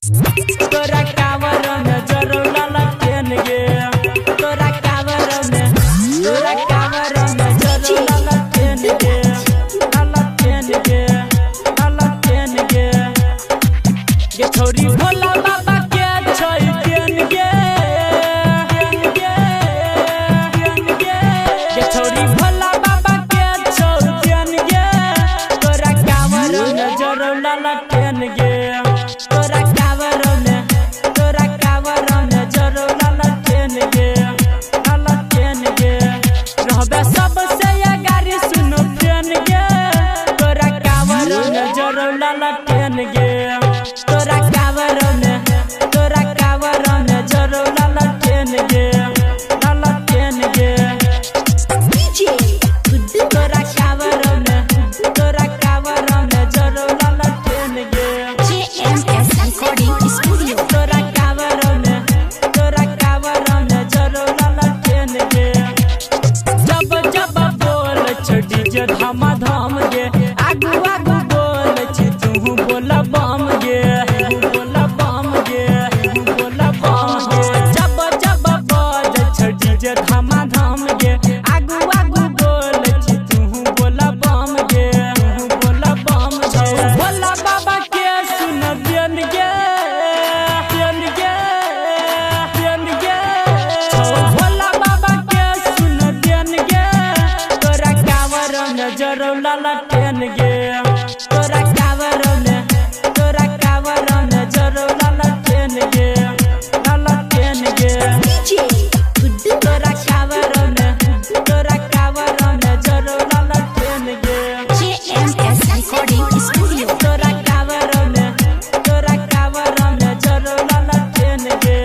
तोरा कावर में जरो लाला टेन गे तोरा कावर में जरो लाला टेन गे ये छोरी भोला बाबा के छै टेन गे ये छोरी भोला बाबा के छै टेन गे तोरा कावर में जरो लाला टेन गे तोरा कावर में जरो लाला टेन गे रहबे सबसे ये गाड़ी सुनो टेन गे तोरा कावर में जरो लाला टेन गे तोरा कावर में जरो लाला टेन गे DJ तोरा कावर में जरो लाला टेन गे JMS Recording Studio. तोरा कावर में जरो लाला टेन गे जब जब बोल छ डीजे धमा धम गे आगू आगू बोल छ तू बोल बम गे जब जब बोल छ डीजे धमा धम गे आगू आगू बोल छ तू बोल बम गे भोला बाबा के सुन देन गे भोला बाबा के सुन देन गे तोरा कावर में जरो लाला टेन गे तोरा कावर में जरो लाला टेन गे DJ तोरा कावर में जरो लाला टेन गे JMS Recording Studio. तोरा कावर में जरो लाला टेन गे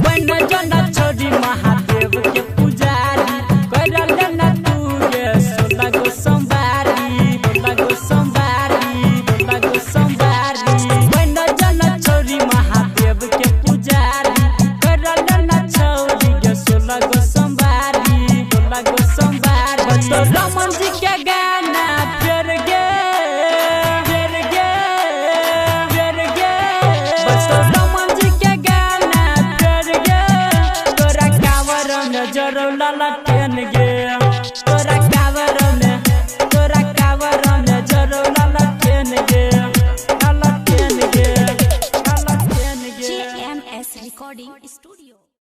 बन जना छोड़ी महादेव के पुजारी करल ना तू गे 16 गो सोमवारी बन जना छोड़ी महादेव के पुजारी करल ना छोड़ी गे 16 गो सोमवारी तो रमन जी के गाना फेर गे बस तो रमन जी के गाना फेर गे तोरा कावर में जरो लाला टेन गे